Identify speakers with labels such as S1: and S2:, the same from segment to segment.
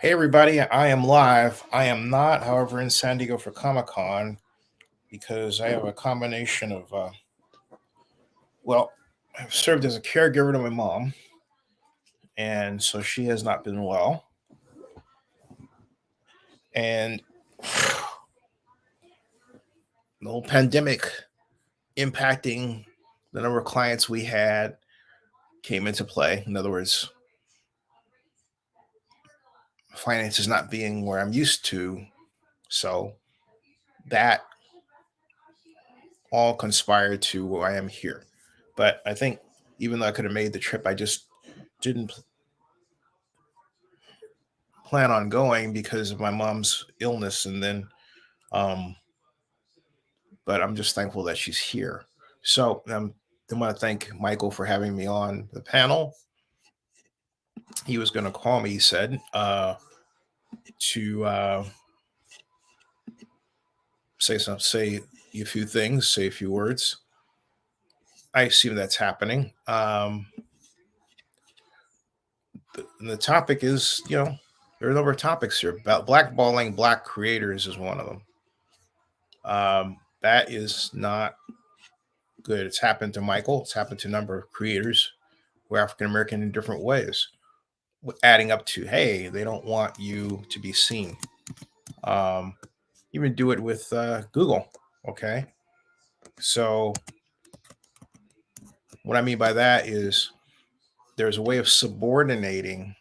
S1: Hey everybody, I am live. I am not, however, in San Diego for Comic Con because I have a combination of, I've served as a caregiver to my mom, and so she has not been well. And the whole pandemic impacting the number of clients we had came into play. In other words, finances not being where I'm used to. So that all conspired to why I am here. But I think even though I could have made the trip, I just didn't plan on going because of my mom's illness. And then, um, but I'm just thankful that she's here. So I want to thank Michael for having me on the panel. He was going to call me, he said, to say a few things, say a few words. I assume that's happening. The topic is, there are a number of topics here. About blackballing black creators is one of them. That is not good. It's happened to Michael. It's happened to a number of creators who are African American in different ways, adding up to, hey, they don't want you to be seen. Um, Even do it with Google. Okay. So, what I mean by that is there's a way of subordinating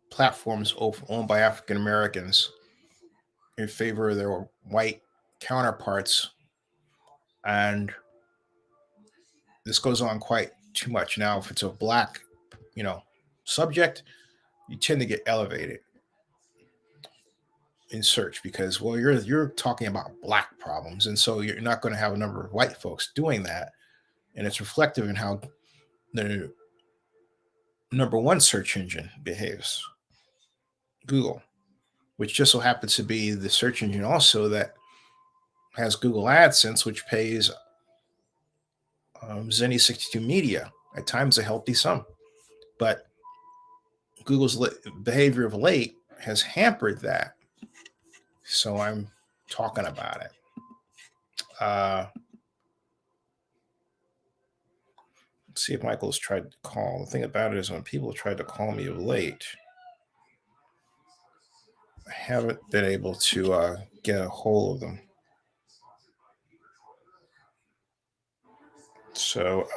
S1: platforms owned by African Americans in favor of their white counterparts. And this goes on quite too much now. If it's a black, subject, you tend to get elevated in search because, well, you're talking about black problems, and so you're not going to have a number of white folks doing that. And it's reflective in how the number one search engine behaves, Google, which just so happens to be the search engine also that has Google AdSense, which pays Zenny 62 Media at times a healthy sum. But Google's behavior of late has hampered that. So I'm talking about it. Let's see if Michael's tried to call. The thing about it is when people have tried to call me of late, I haven't been able to get a hold of them. So,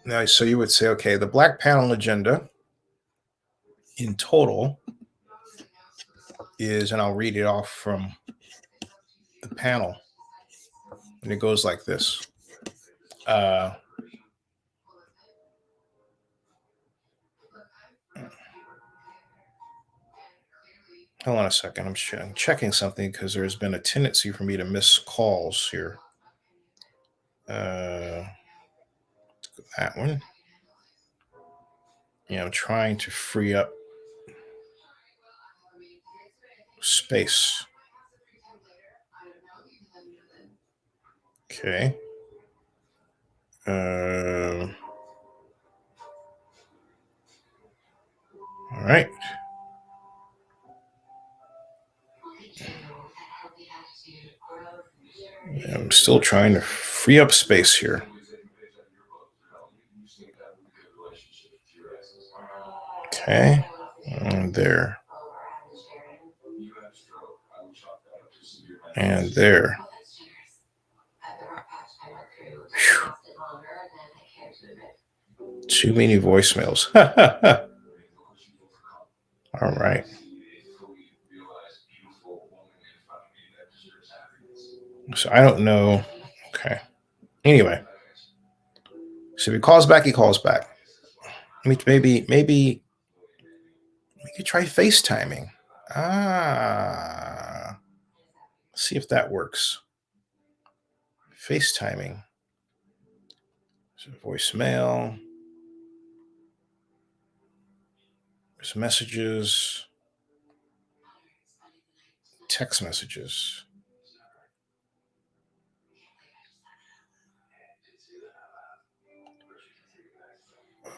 S1: now, so you would say, okay, the Black Panel agenda in total is, and I'll read it off from the panel, and it goes like this. Hold on a second. I'm checking something because there's been a tendency for me to miss calls here. That one. I'm trying to free up space. Okay. All right. I'm still trying to free up space here. Okay. And there. And there. Whew. Too many voicemails. All right. So I don't know. Okay. Anyway, so if he calls back, he calls back. Maybe we could try FaceTiming. See if that works. FaceTiming. So voicemail. There's messages. Text messages.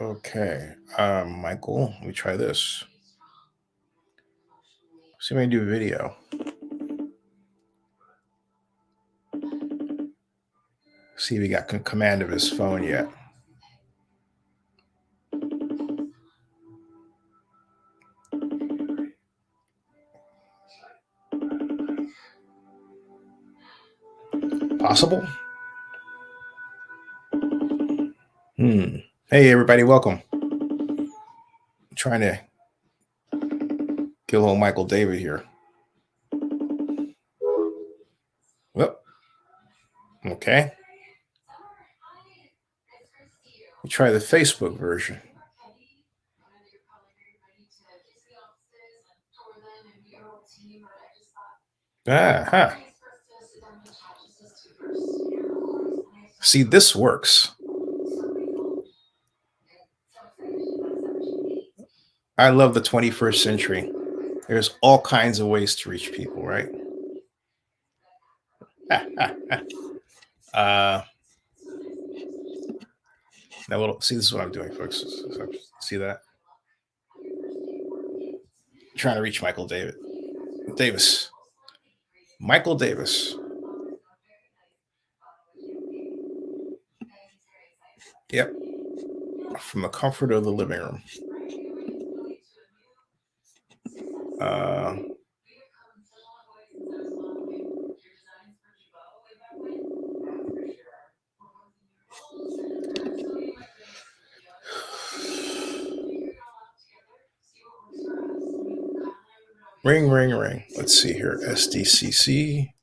S1: Okay. Michael, let me try this. See if I can do a video. See if he got command of his phone yet. Possible? Hey, everybody, welcome. I'm trying to get a little Michael David here. Well, okay. We try the Facebook version. Huh. See, this works. I love the 21st century. There's all kinds of ways to reach people, right? uh, now, see, this is what I'm doing, folks. See that? Trying to reach Michael Davis. Michael Davis. Yep. From the comfort of the living room. Ring, ring, ring. Let's see here. SDCC.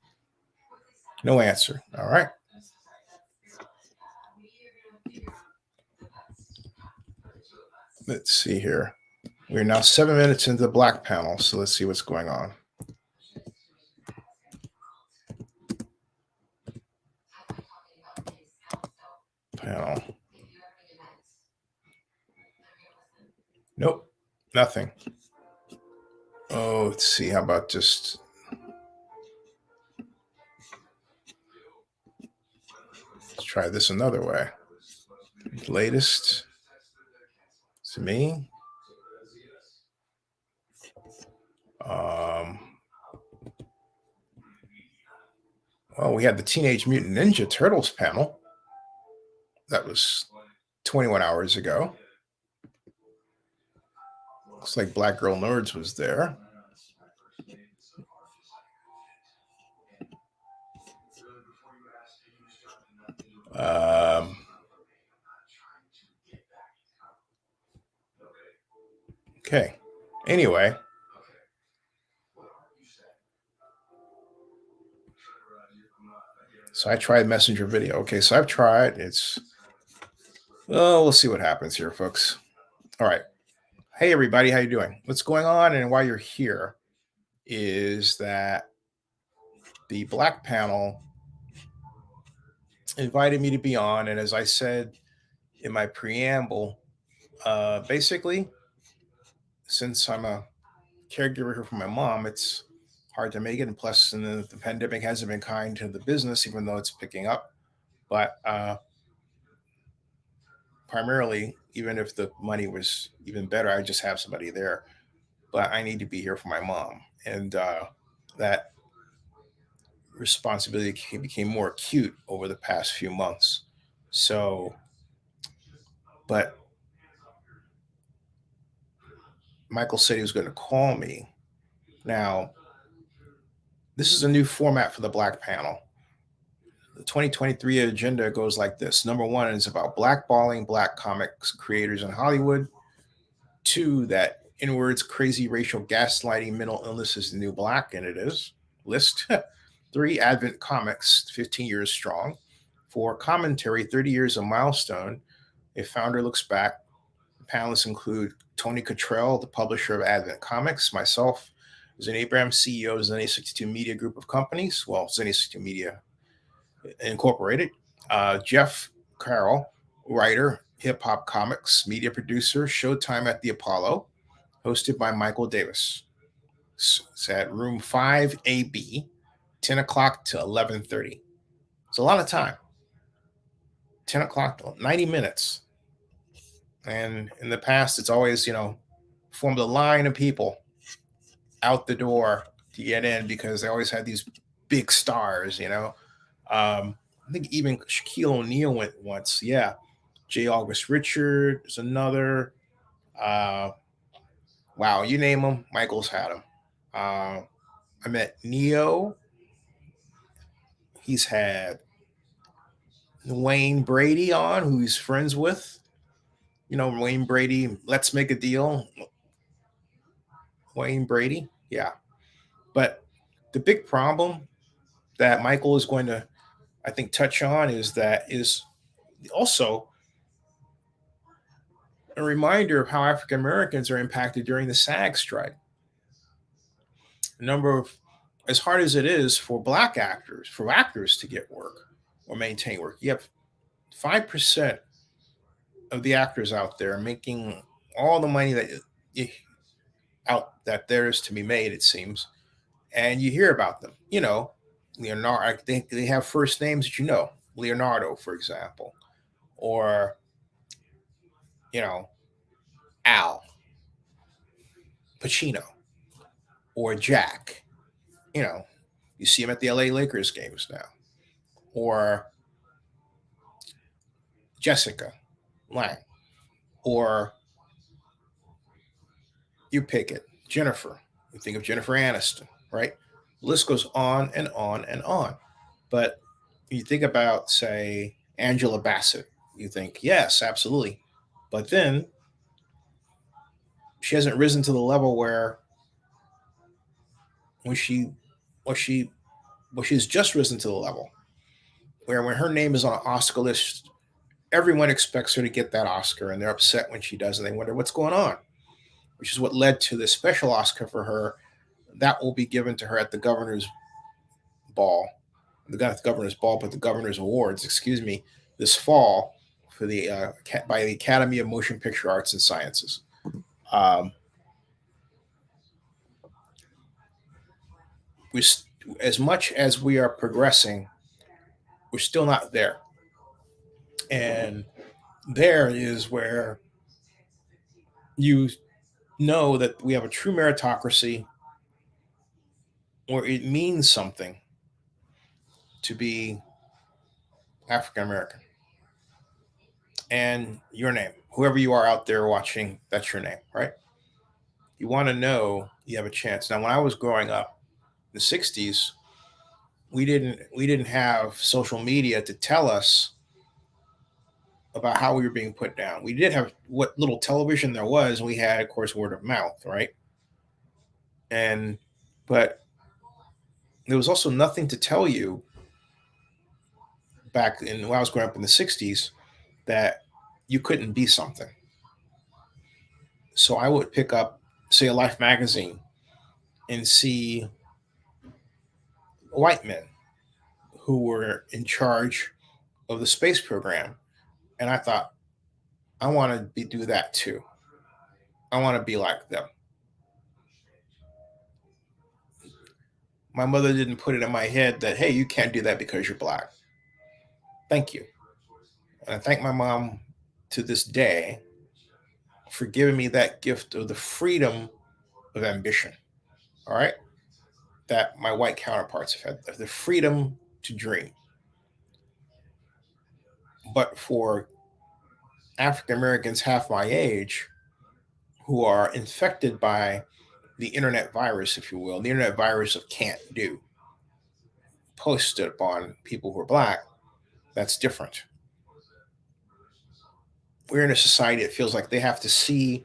S1: No answer. All right. Let's see here. We're now 7 minutes into the black panel, so let's see what's going on. Panel. Nope. Nothing. Oh, let's see. How about just... Let's try this another way. Latest. It's me. Well, we had the Teenage Mutant Ninja Turtles panel. That was 21 hours ago. Looks like Black Girl Nerds was there. Okay. Anyway. So I tried Messenger video. Okay, so I've tried. We'll see what happens here, folks. All right. Hey, everybody. How you doing? What's going on? And why you're here is that the Black panel invited me to be on. And as I said in my preamble, basically, since I'm a caregiver here for my mom, it's hard to make it. And plus, the pandemic hasn't been kind to the business, even though it's picking up. But primarily, even if the money was even better, I just have somebody there. But I need to be here for my mom. And that responsibility became more acute over the past few months. So, but Michael said he was going to call me. Now, this is a new format for the Black panel. The 2023 agenda goes like this. Number one is about blackballing Black comics creators in Hollywood. Two, that in words, crazy racial gaslighting mental illness is the new Black, and it is. List. Three, Advent Comics, 15 years strong. Four, commentary, 30 years a milestone. A founder looks back. Panelists include Tony Cottrell, the publisher of Advent Comics, myself, Zen Abraham, CEO of Zenny 62 Media Group of Companies, well, Zenny 62 Media Incorporated, Jeff Carroll, writer, hip hop comics, media producer, Showtime at the Apollo, hosted by Michael Davis. It's at room 5AB, 10 o'clock to 11:30. It's a lot of time. 10 o'clock to 90 minutes. And in the past, it's always, formed a line of people out the door to get in because they always had these big stars. I think even Shaquille O'Neal went once. Yeah. J. August Richard is another. Uh, wow, you name them, Michael's had them. I met Neo. He's had Wayne Brady on, who he's friends with. Wayne Brady, let's make a deal. Wayne Brady. Yeah. But the big problem that Michael is going to, I think, touch on is also a reminder of how African Americans are impacted during the SAG strike. A number of, as hard as it is for black actors, for actors to get work or maintain work, you have 5% of the actors out there making all the money that there is to be made, it seems, and you hear about them. Leonardo. I think they have first names that Leonardo, for example, or you know Al Pacino, or Jack. You know, you see him at the LA Lakers games now, or Jessica Lang, or you pick it, Jennifer. You think of Jennifer Aniston, right? The list goes on and on and on. But you think about, say, Angela Bassett, you think, yes, absolutely. But then she hasn't risen to the level where when she, well, she, well, she's just risen to the level where when her name is on an Oscar list, everyone expects her to get that Oscar, and they're upset when she does, and they wonder what's going on, which is what led to this special Oscar for her that will be given to her at the governor's ball, not the governor's ball, but the governor's awards, excuse me, this fall for the by the Academy of Motion Picture Arts and Sciences. Um, we, as much as we are progressing, we're still not there, and there is where you know that we have a true meritocracy, where it means something to be African American. And your name, whoever you are out there watching, that's your name, right? You want to know you have a chance. Now, when I was growing up in the '60s, we didn't have social media to tell us about how we were being put down. We did have what little television there was. We had, of course, word of mouth, right? And but there was also nothing to tell you back in when I was growing up in the '60s that you couldn't be something. So I would pick up, say, a Life magazine and see white men who were in charge of the space program, and I thought, I want to do that too. I want to be like them. My mother didn't put it in my head that, hey, you can't do that because you're black. Thank you. And I thank my mom to this day for giving me that gift of the freedom of ambition. All right. That my white counterparts have had the freedom to dream. But for African Americans half my age who are infected by the internet virus, if you will, the internet virus of can't do, posted upon people who are black, that's different. We're in a society that feels like they have to see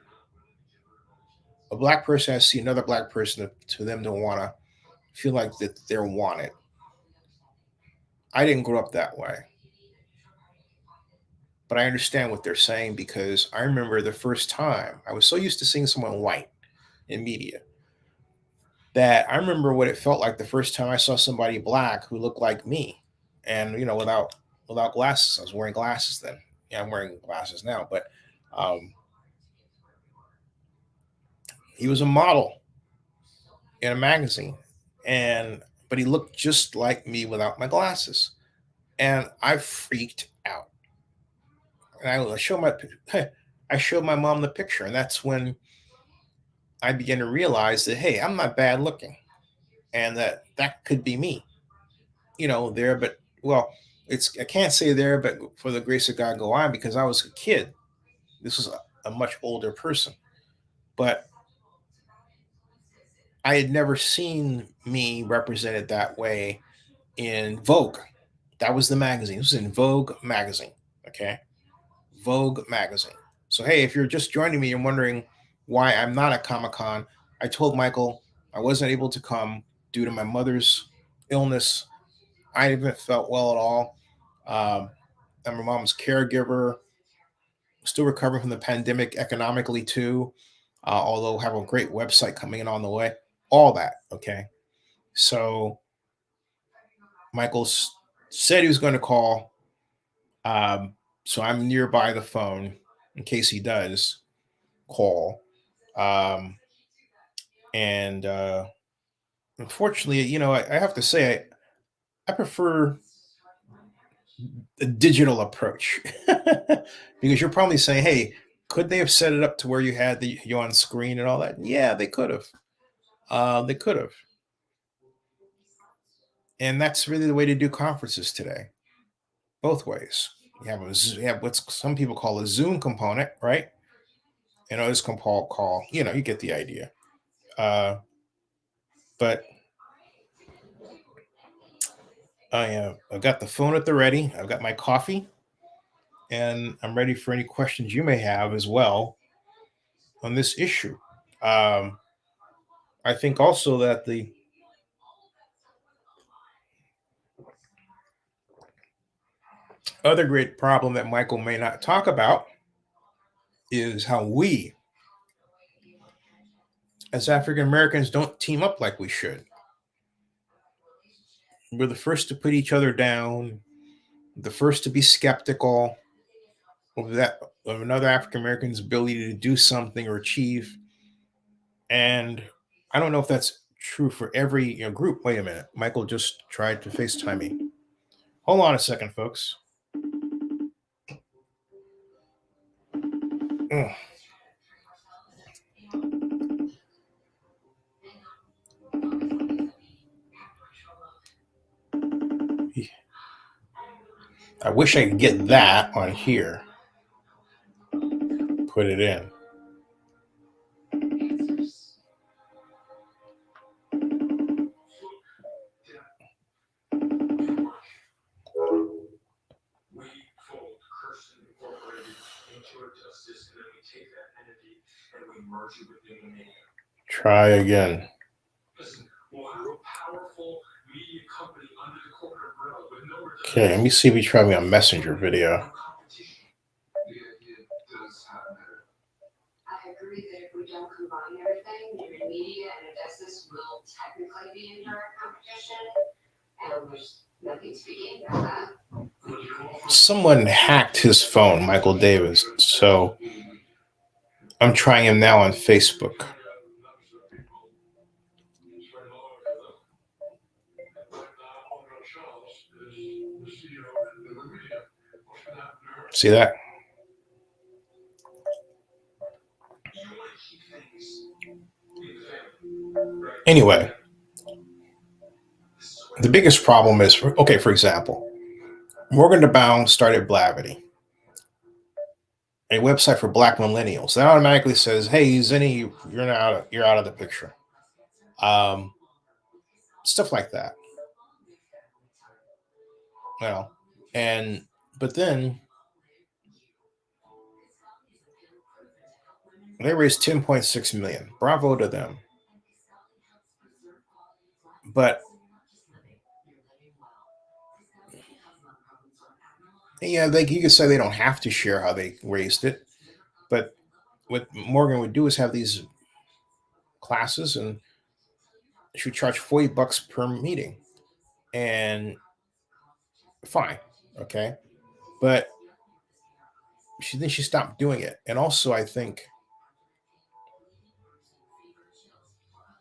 S1: a black person has to see another black person to them to want to feel like that they're wanted. I didn't grow up that way, but I understand what they're saying because I remember the first time I was so used to seeing someone white in media that I remember what it felt like the first time I saw somebody black who looked like me, and without glasses. I was wearing glasses then. Yeah, I'm wearing glasses now, but um, he was a model in a magazine, and but he looked just like me without my glasses, and I freaked out. And I show my I showed my mom the picture, and that's when I began to realize that, hey, I'm not bad looking, and that could be me. There, but well, I can't say there, but for the grace of God, go on, because I was a kid. This was a much older person, but I had never seen me represented that way in Vogue. That was the magazine. This was in Vogue magazine. Okay. Vogue magazine. So, hey, if you're just joining me and wondering why I'm not at Comic Con, I told Michael I wasn't able to come due to my mother's illness. I haven't felt well at all. I'm my mom's caregiver, still recovering from the pandemic economically too, although have a great website coming in on the way. All that. Okay. So Michael said he was going to call. Um, so I'm nearby the phone in case he does call. Um, and Unfortunately, I have to say, I prefer a digital approach because you're probably saying, hey, could they have set it up to where you had you on screen and all that? Yeah, they could have. They could have. And that's really the way to do conferences today, both ways. You have what some people call a Zoom component, right? And others can call. You get the idea. But I've got the phone at the ready. I've got my coffee, and I'm ready for any questions you may have as well on this issue. Um, I think also that the other great problem that Michael may not talk about is how we, as African Americans, don't team up like we should. We're the first to put each other down, the first to be skeptical of another African American's ability to do something or achieve. And I don't know if that's true for every group. Wait a minute. Michael just tried to FaceTime me. Hold on a second, folks. Ugh. I wish I could get that on here. Put it in. Try again. Okay, let me see if you try me on Messenger video. Someone hacked his phone, Michael Davis. So I'm trying him now on Facebook. See that? Anyway, the biggest problem is, okay, for example, Morgan DeBound started Blavity, a website for Black millennials. That automatically says, "Hey, Zinni, you're out of the picture." Um, Stuff like that. Well, and but then they raised 10.6 million. Bravo to them. But yeah, you could say they don't have to share how they raised it, but what Morgan would do is have these classes, and she would charge $40 per meeting, and fine, okay, but she stopped doing it. And also, I think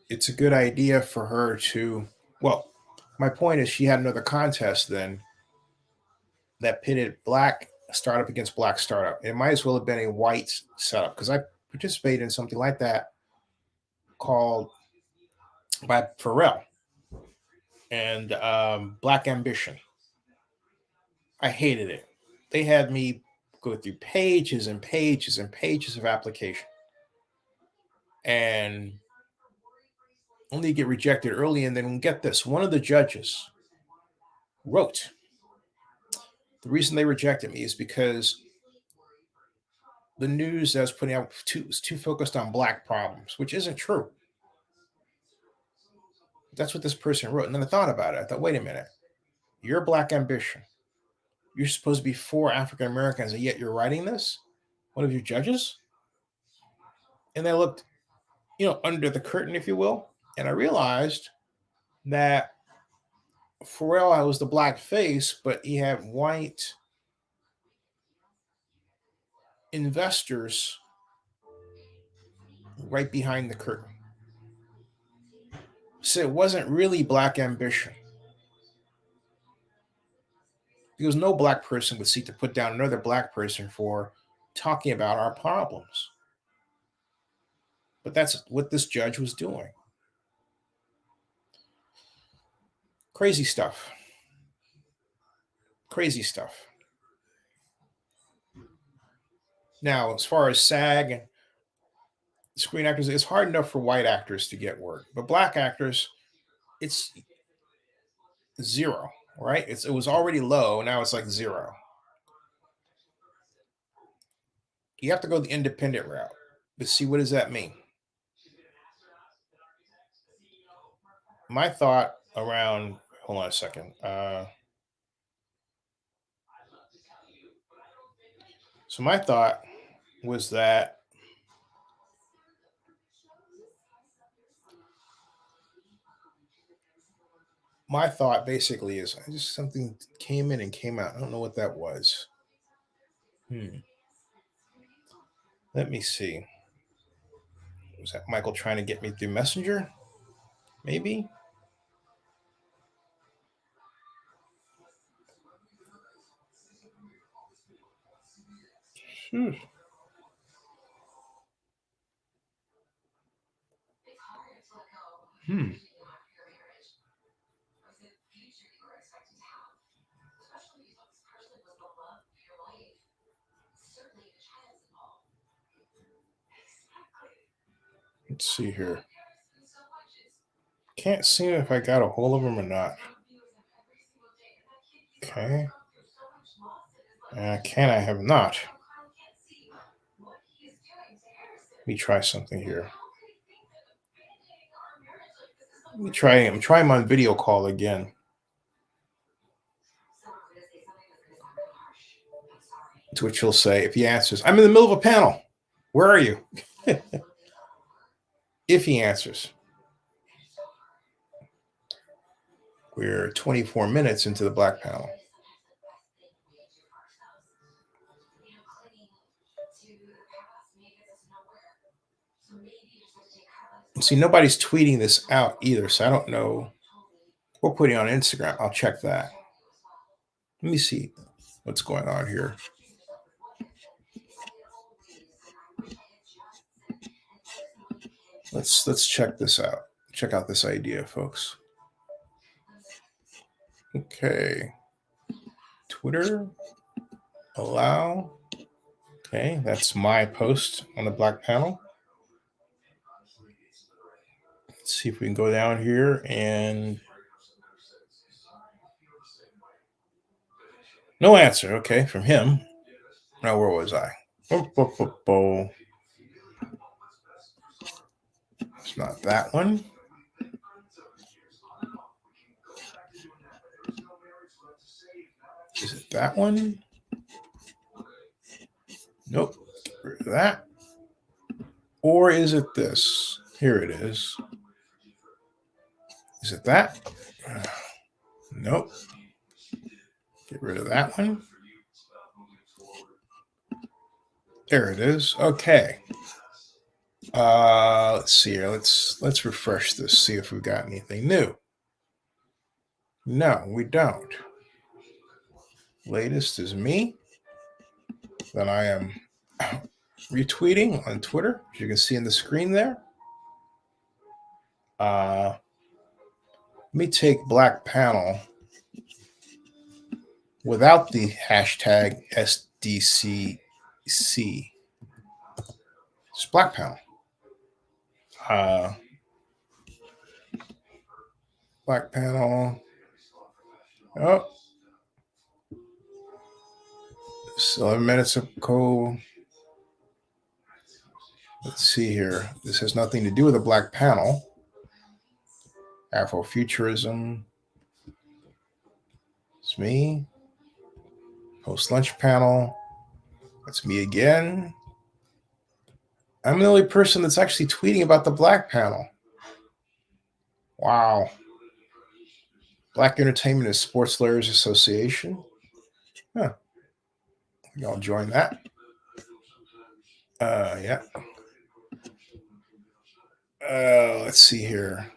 S1: it's a good idea for her to. My point is, she had another contest then that pitted Black startup against black startup. It might as well have been a white setup because I participated in something like that called by Pharrell and Black Ambition. I hated it. They had me go through pages and pages and pages of application and only get rejected early. And then get this, one of the judges wrote, the reason they rejected me is because the news that I was putting out was too focused on black problems, which isn't true. That's what this person wrote. And then I thought about it. I thought, wait a minute, you're Black Ambition. You're supposed to be for African Americans, and yet you're writing this? One of your judges? And I looked, under the curtain, if you will, and I realized that Pharrell was the black face, but he had white investors right behind the curtain. So it wasn't really Black Ambition. Because no black person would seek to put down another black person for talking about our problems. But that's what this judge was doing. Crazy stuff. Crazy stuff. Now, as far as SAG and screen actors, it's hard enough for white actors to get work, but black actors, it's zero, right? It was already low. Now it's like zero. You have to go the independent route. But see, what does that mean? My thought around, hold on a second. So my thought was that my thought basically is just something came in and came out. I don't know what that was. Let me see. Was that Michael trying to get me through Messenger? Maybe. Hmm. Hmm. Let's see here. Can't see if I got a hold of him or not. Okay. Can I have not? Let me try something here. Let me try him. Try him on video call again. To which he'll say, if he answers, I'm in the middle of a panel. Where are you? If he answers. We're 24 minutes into the black panel. See, nobody's tweeting this out either, so I don't know. We're putting on Instagram. I'll check that. Let me see what's going on here. Let's check this out. Check out this idea, folks. Okay. Twitter allow. Okay, that's my post on the black panel. Let's see if we can go down here and no answer. Okay, from him. Now, where was I? It's not that one. Is it that one? Nope. Get rid of that. Or is it this? Here it is. Is it that? Nope. Get rid of that one. There it is. Okay. Let's see here. Let's refresh this. See if we've got anything new. No, we don't. Latest is me. that I am retweeting on Twitter, as you can see in the screen there. Let me take Black Panel without the hashtag SDCC. It's Black Panel. Black Panel. Oh, it's 11 minutes ago. Let's see here. This has nothing to do with the Black Panel. Afrofuturism. It's me. Post lunch panel. That's me again. I'm the only person that's actually tweeting about the Black Panel. Wow. Black Entertainment and Sports Lawyers Association. Huh. Y'all join that. Yeah. Let's see here.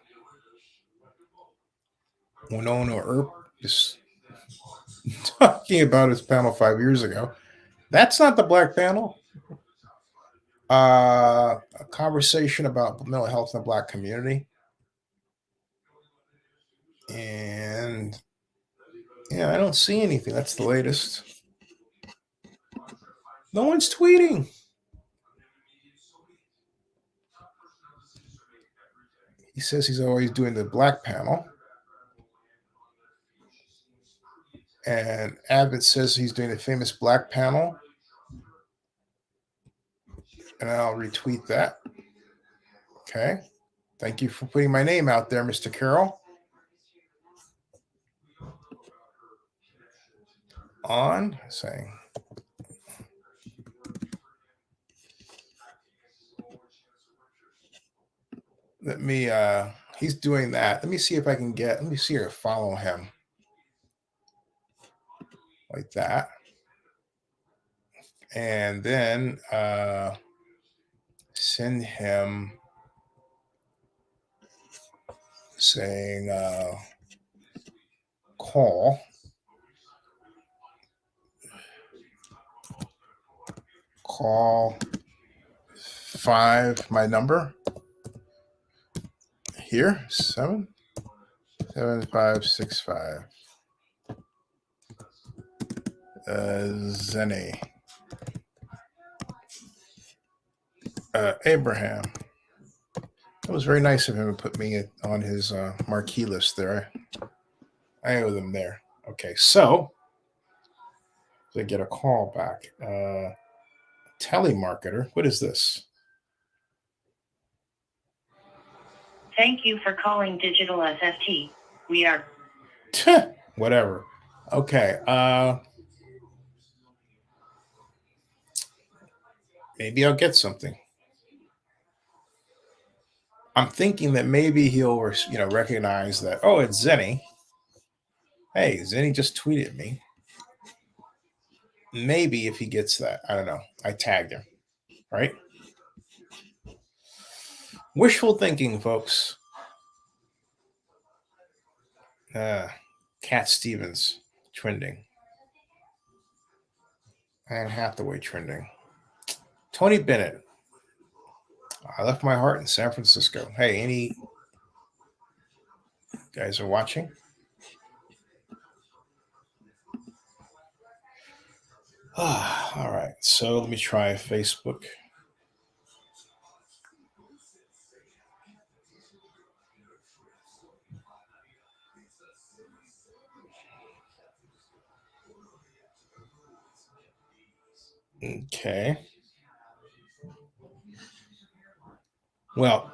S1: Winona Earp is talking about his panel 5 years ago. That's not the Black Panel. A conversation about mental health in the Black community. And yeah, I don't see anything. That's the latest. No one's tweeting. He says he's always doing the Black Panel. And Abbott says he's doing the famous Black Panel. And I'll retweet that. Okay. Thank you for putting my name out there, Mr. Carroll. On saying. Let me he's doing that. Let me see if I can let me see or follow him. Like that. And then send him saying call 5, my number here, 77565. Zenny. Abraham. That was very nice of him to put me on his marquee list there. I owe them there. Okay, so they get a call back. Telemarketer. What is this?
S2: Thank you for calling Digital SFT. We are
S1: whatever. Okay. Maybe I'll get something. I'm thinking that maybe he'll recognize that, oh, it's Zenny. Hey, Zenny just tweeted me. Maybe if he gets that, I don't know. I tagged him, right? Wishful thinking, folks. Cat Stevens trending. Anne Hathaway trending. Tony Bennett. I left my heart in San Francisco. Hey, any guys are watching? All right. So let me try Facebook. Okay. Well,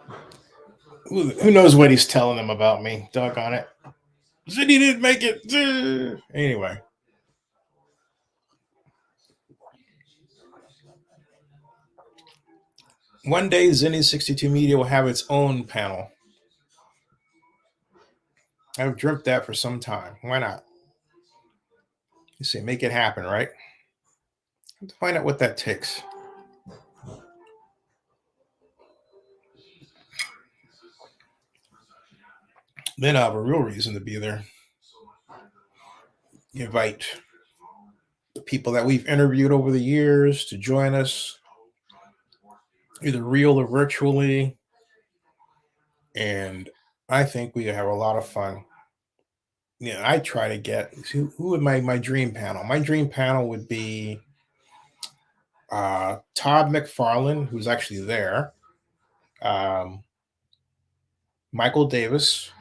S1: who knows what he's telling them about me? Doggone it. Zinni didn't make it. Anyway. One day, Zinni 62 Media will have its own panel. I've dreamt that for some time. Why not? You say, make it happen, right? Let's find out what that takes. Then I'll have a real reason to be there. Invite of people that we've interviewed over the years to join us, either real or virtually. And I think we have a lot of fun. Yeah, I try to get who would my dream panel. My dream panel would be Todd McFarlane, who's actually there, um, Michael Davis.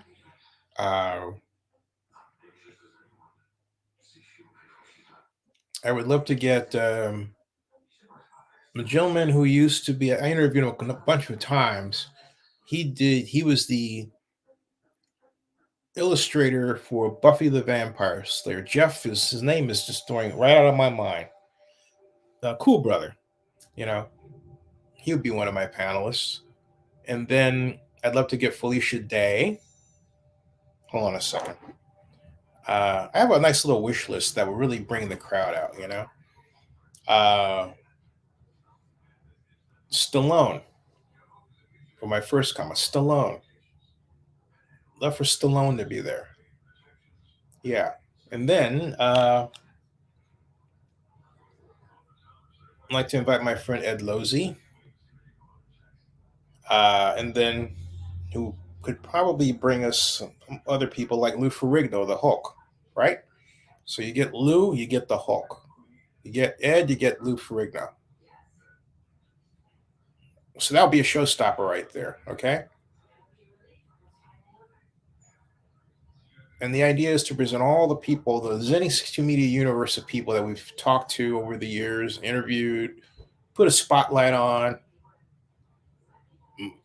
S1: Uh, I would love to get a gentleman who used to be. I interviewed him a bunch of times. He was the illustrator for Buffy the Vampire Slayer. Jeff is his name is just throwing right out of my mind. Cool brother, you know, he would be one of my panelists. And then I'd love to get Felicia Day. Hold on a second. I have a nice little wish list that will really bring the crowd out. Uh, Stallone for my first comment. Stallone. Love for Stallone to be there. Yeah, and then I'd like to invite my friend Ed Losey, and then who could probably bring us some other people like Lou Ferrigno, the Hulk, right? So you get Lou, you get the Hulk. You get Ed, you get Lou Ferrigno. So that'll be a showstopper right there, okay? And the idea is to present all the people, the Zenny 60 Media universe of people that we've talked to over the years, interviewed, put a spotlight on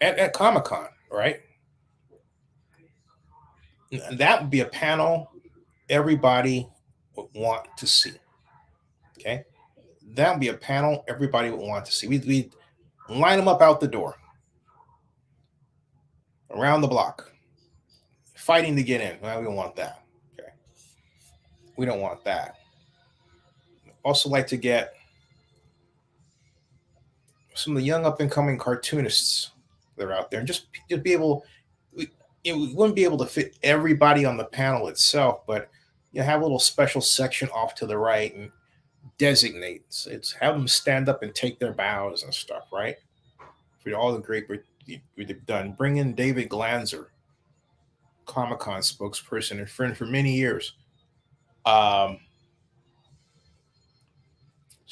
S1: at Comic Con, right? And that would be a panel everybody would want to see. Okay, that would be a panel everybody would want to see. We'd line them up out the door, around the block, fighting to get in. Well, we don't want that. Okay, we don't want that. Also, like to get some of the young up and coming cartoonists that are out there, and just be able. We wouldn't be able to fit everybody on the panel itself, but have a little special section off to the right and designate. It's have them stand up and take their bows and stuff, right? For all the great we've done. Bring in David Glanzer, Comic Con spokesperson and friend for many years. Some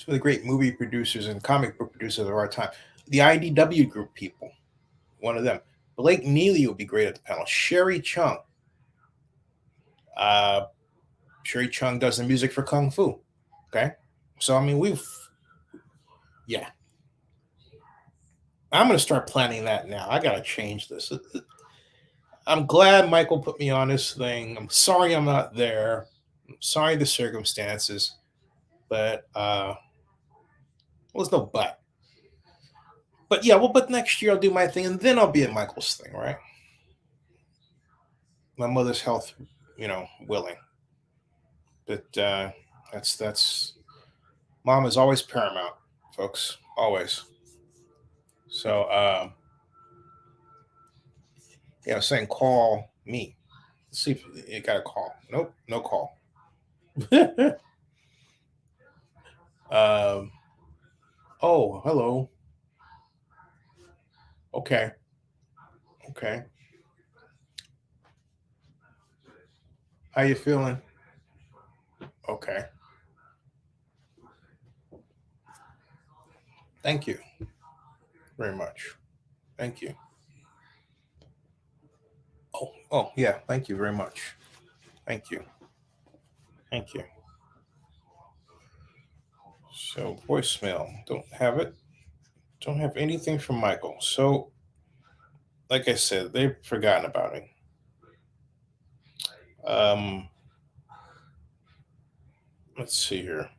S1: of the great movie producers and comic book producers of our time. The IDW group people, one of them. Blake Neely would be great at the panel. Sherry Chung. Uh, Sherry Chung does the music for Kung Fu. Okay. So, I mean, yeah. I'm going to start planning that now. I got to change this. I'm glad Michael put me on this thing. I'm sorry I'm not there. I'm sorry the circumstances, but well, there's no but. But yeah, well, but next year I'll do my thing, and then I'll be at Michael's thing, right? My mother's health, willing. But that's mom is always paramount, folks, always. So yeah, I was saying call me. Let's see if you got a call. Nope, no call. um, oh, hello. Okay, okay. How you feeling? Okay. Thank you very much. Thank you. Oh, yeah. Thank you very much. Thank you. Thank you. So, voicemail. Don't have it. Don't have anything from Michael. So, like I said, they've forgotten about it. Um, let's see here.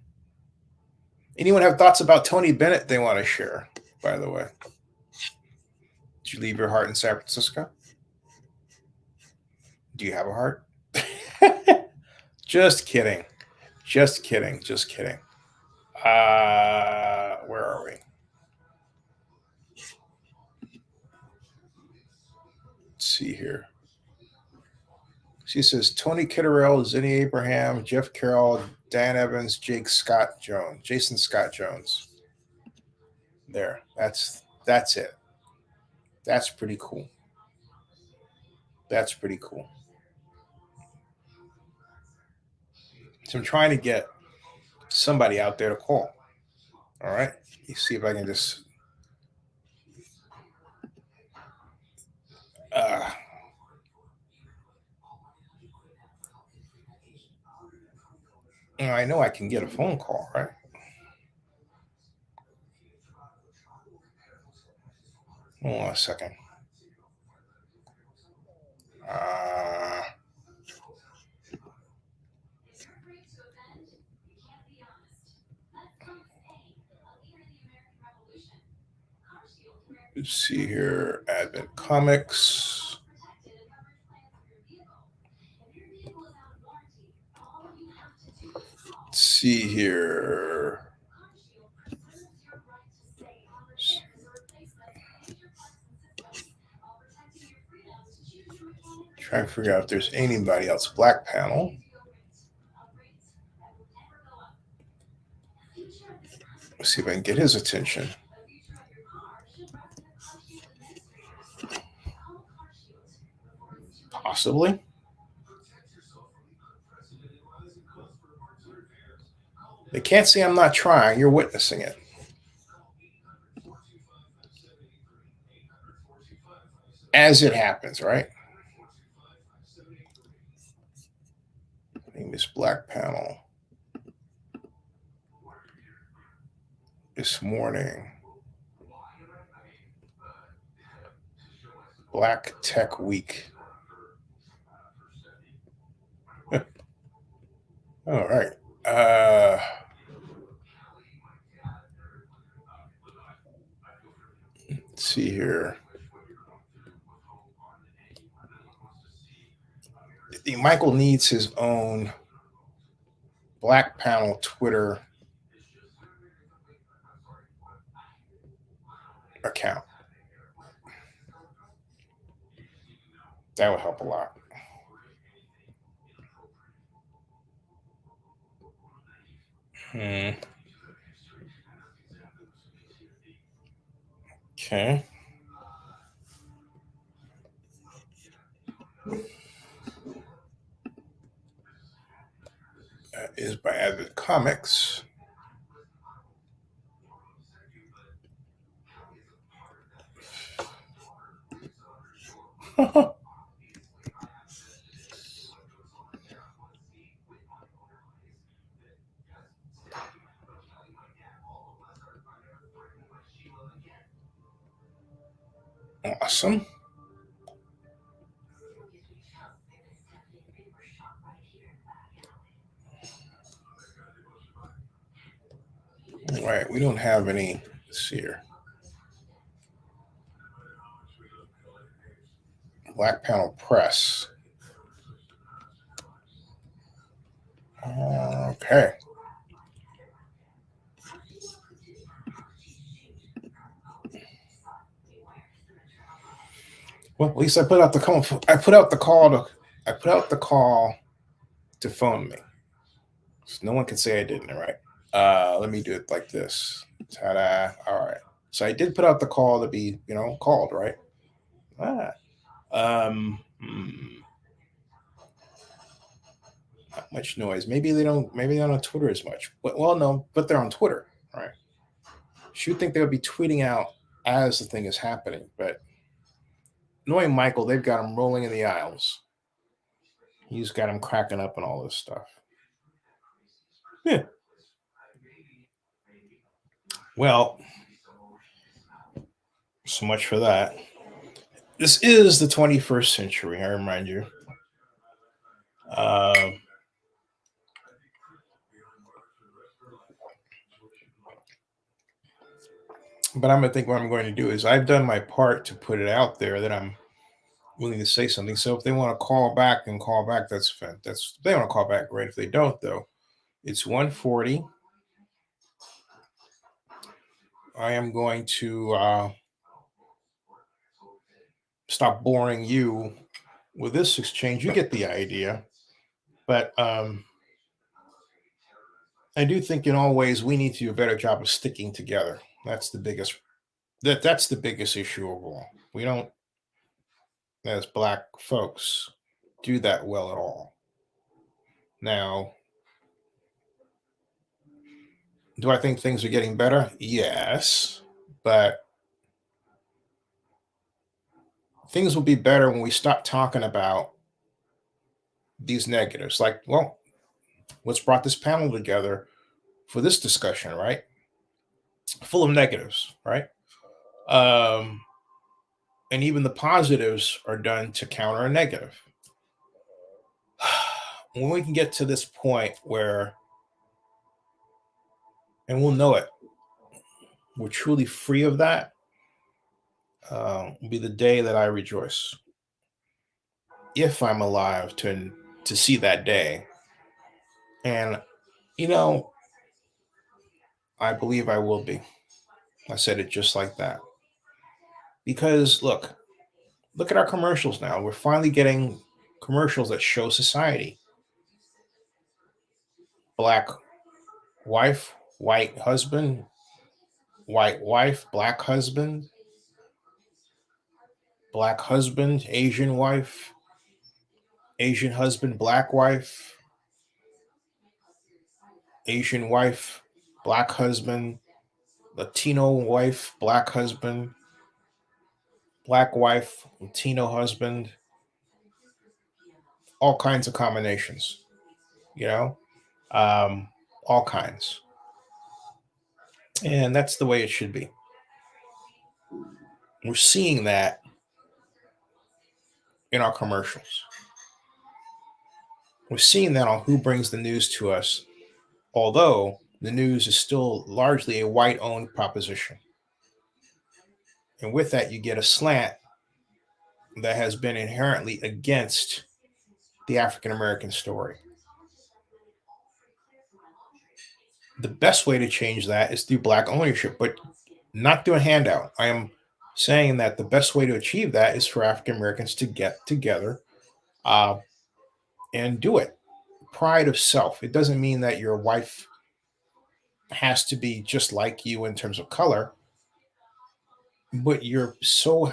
S1: Anyone have thoughts about Tony Bennett they want to share, by the way? Did you leave your heart in San Francisco? Do you have a heart? Just kidding. Just kidding. Just kidding. Where are we? Let's see here. She says Tony Kitterell, Zinni Abraham, Jeff Carroll, Dan Evans, Jason Scott Jones. There. That's it. That's pretty cool. That's pretty cool. So I'm trying to get somebody out there to call. All right. You see if I can just I know I can get a phone call, right? Hold on a second. Let's see here. Advent Comics. Let's see here. Trying to figure out if there's anybody else. Black Panel. Let's see if I can get his attention. Possibly. They can't say I'm not trying. You're witnessing it. As it happens, right? Name is Black Panel. This morning. Black Tech Week. All right. Let's see here. Michael needs his own Black Panel Twitter account. That would help a lot. Okay. That is by Advent Comics. Awesome. All right, we don't have any. Let's see here. Black Panel Press. Okay. Well, at least I put out the call. I put out the call to phone me. So no one can say I didn't. Right. Let me do it like this. Ta-da! All right. So I did put out the call to be, called, right? Not much noise. Maybe they don't. Maybe they're not on Twitter as much. Well, no, but they're on Twitter, right? You'd think they would be tweeting out as the thing is happening, but knowing Michael, they've got him rolling in the aisles. He's got him cracking up and all this stuff. Yeah. Well, so much for that. This is the 21st century, I remind you. But I'm going to think what I'm going to do is I've done my part to put it out there that I'm willing to say something. So if they want to call back, that's if they want to call back, great. If they don't, though, it's 1:40. I am going to stop boring you with this exchange, you get the idea. But I do think in all ways we need to do a better job of sticking together. That's the biggest issue of all. We don't, as black folks, do that well at all. Now, do I think things are getting better? Yes, but things will be better when we stop talking about these negatives. Like, well, what's brought this panel together for this discussion, right? Full of negatives, right? Um, and even the positives are done to counter a negative. When we can get to this point where, and we'll know it, we're truly free of that, will be the day that I rejoice. If I'm alive to see that day. And, you know, I believe I will be. I said it just like that. Because look at our commercials now. We're finally getting commercials that show society. Black wife, white husband, white wife, black husband, Asian wife, Asian husband, black wife, Asian wife, black husband, Latino wife, black husband, black wife, Latino husband, all kinds of combinations, you know, um, all kinds. And that's the way it should be. We're seeing that in our commercials. We're seeing that on Who Brings the News to Us, although the news is still largely a white owned proposition. And with that, you get a slant that has been inherently against the African American story. The best way to change that is through black ownership, but not through a handout. I am saying that the best way to achieve that is for African Americans to get together uh, and do it. Pride of self. It doesn't mean that your wife has to be just like you in terms of color, but you're so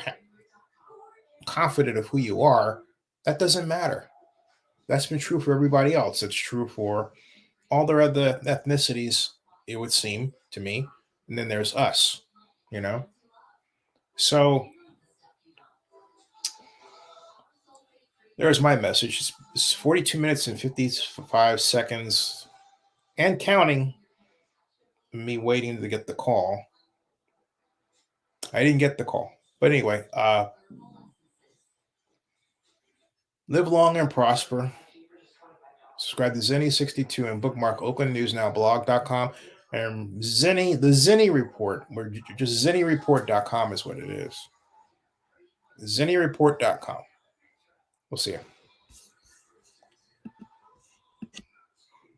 S1: confident of who you are, that doesn't matter. That's been true for everybody else. It's true for all the other ethnicities, it would seem to me. And then there's us, you know? So there's my message. It's 42 minutes and 55 seconds and counting, me waiting to get the call. I didn't get the call. But anyway, live long and prosper. Subscribe to Zenny62 and bookmark oaklandnewsnowblog.com and the Zenny Report, where just ZennyReport.com is what it is. ZennyReport.com. We'll see you.